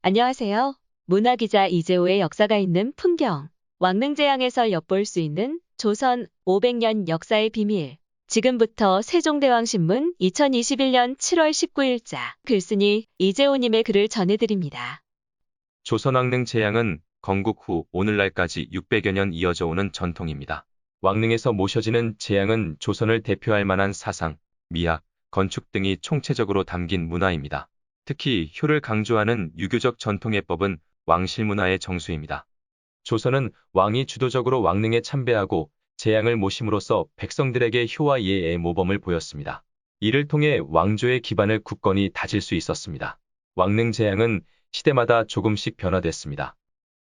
안녕하세요. 문화기자 이재호의 역사가 있는 풍경. 왕릉제양에서 엿볼 수 있는 조선 500년 역사의 비밀. 지금부터 세종대왕신문 2021년 7월 19일자 글쓴이 이재호님의 글을 전해드립니다. 조선 왕릉제양은 건국 후 오늘날까지 600여 년 이어져 오는 전통입니다. 왕릉에서 모셔지는 제양은 조선을 대표할 만한 사상, 미학, 건축 등이 총체적으로 담긴 문화입니다. 특히 효를 강조하는 유교적 전통예법은 왕실문화의 정수입니다. 조선은 왕이 주도적으로 왕릉에 참배하고 제양을 모심으로써 백성들에게 효와 예의 모범을 보였습니다. 이를 통해 왕조의 기반을 굳건히 다질 수 있었습니다. 왕릉 제양은 시대마다 조금씩 변화됐습니다.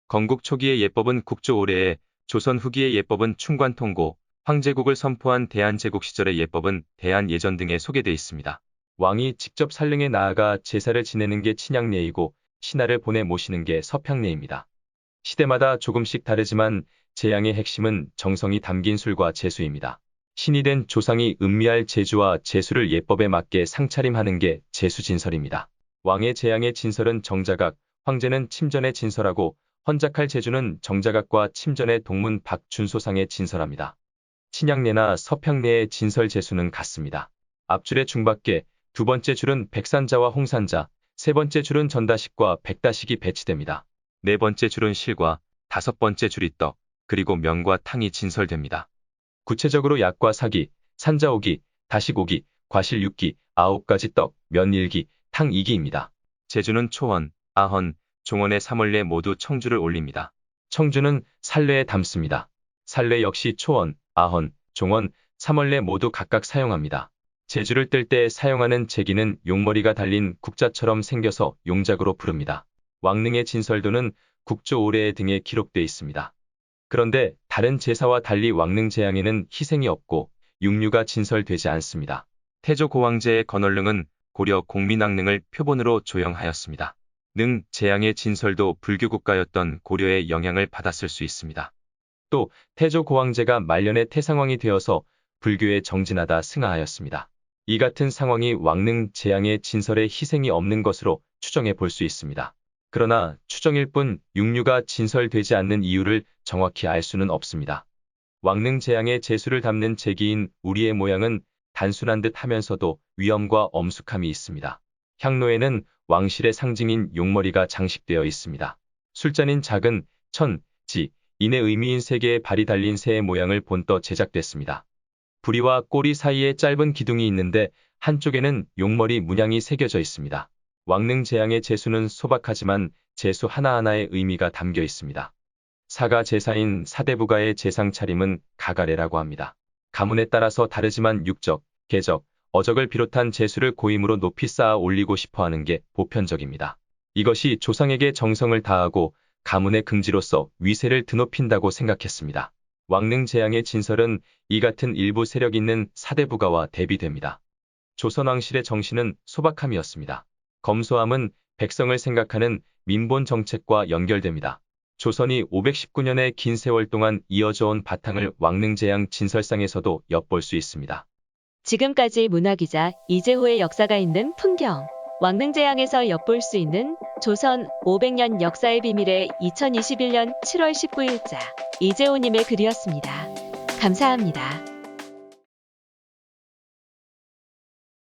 건국 초기의 예법은 국조 오래에, 조선 후기의 예법은 충관통고, 황제국을 선포한 대한제국 시절의 예법은 대한예전 등에 소개되어 있습니다. 왕이 직접 산릉에 나아가 제사를 지내는 게 친양례이고 신하를 보내 모시는 게 서평례입니다. 시대마다 조금씩 다르지만 제양의 핵심은 정성이 담긴 술과 제수입니다. 신이 된 조상이 음미할 제주와 제수를 예법에 맞게 상차림하는 게 제수진설입니다. 왕의 제양의 진설은 정자각, 황제는 침전에 진설하고 헌작할 제주는 정자각과 침전의 동문 박준소상에 진설합니다. 친양례나 서평례의 진설 제수는 같습니다. 앞줄의 중밖에, 두 번째 줄은 백산자와 홍산자, 세 번째 줄은 전다식과 백다식이 배치됩니다. 네 번째 줄은 실과, 다섯 번째 줄이 떡, 그리고 면과 탕이 진설됩니다. 구체적으로 약과 사기, 산자오기, 다식오기, 과실육기, 9가지 떡, 면 1기, 탕 2기입니다. 제주는 초원, 아헌, 종원의 3원례 모두 청주를 올립니다. 청주는 살례에 담습니다. 살례 역시 초원, 아헌, 종원, 3원례 모두 각각 사용합니다. 제주를 뜰 때 사용하는 제기는 용머리가 달린 국자처럼 생겨서 용작으로 부릅니다. 왕릉의 진설도는 국조 오래에 등에 기록되어 있습니다. 그런데 다른 제사와 달리 왕릉 제양에는 희생이 없고 육류가 진설되지 않습니다. 태조 고황제의 건월릉은 고려 공민왕릉을 표본으로 조형하였습니다. 능 제양의 진설도 불교 국가였던 고려의 영향을 받았을 수 있습니다. 또 태조 고황제가 말년에 태상왕이 되어서 불교에 정진하다 승하하였습니다. 이 같은 상황이 왕릉 제양의 진설에 희생이 없는 것으로 추정해 볼 수 있습니다. 그러나 추정일 뿐 육류가 진설되지 않는 이유를 정확히 알 수는 없습니다. 왕릉 제양의 제수를 담는 제기인 우리의 모양은 단순한 듯 하면서도 위엄과 엄숙함이 있습니다. 향로에는 왕실의 상징인 용머리가 장식되어 있습니다. 술잔인 작은 천, 지, 인의 의미인 세 개의 발이 달린 새의 모양을 본떠 제작됐습니다. 부리와 꼬리 사이에 짧은 기둥이 있는데 한쪽에는 용머리 문양이 새겨져 있습니다. 왕릉 제양의 제수는 소박하지만 제수 하나하나의 의미가 담겨 있습니다. 사가 제사인 사대부가의 제상 차림은 가가래라고 합니다. 가문에 따라서 다르지만 육적, 계적, 어적을 비롯한 제수를 고임으로 높이 쌓아 올리고 싶어하는 게 보편적입니다. 이것이 조상에게 정성을 다하고 가문의 긍지로서 위세를 드높인다고 생각했습니다. 왕릉 제양의 진설은 이 같은 일부 세력 있는 사대부가와 대비됩니다. 조선 왕실의 정신은 소박함이었습니다. 검소함은 백성을 생각하는 민본 정책과 연결됩니다. 조선이 519년의 긴 세월 동안 이어져 온 바탕을 왕릉 제양 진설상에서도 엿볼 수 있습니다. 지금까지 문화기자 이재호의 역사가 있는 풍경. 왕릉제양에서 엿볼 수 있는 조선 500년 역사의 비밀의 2021년 7월 19일자 이재호님의 글이었습니다. 감사합니다.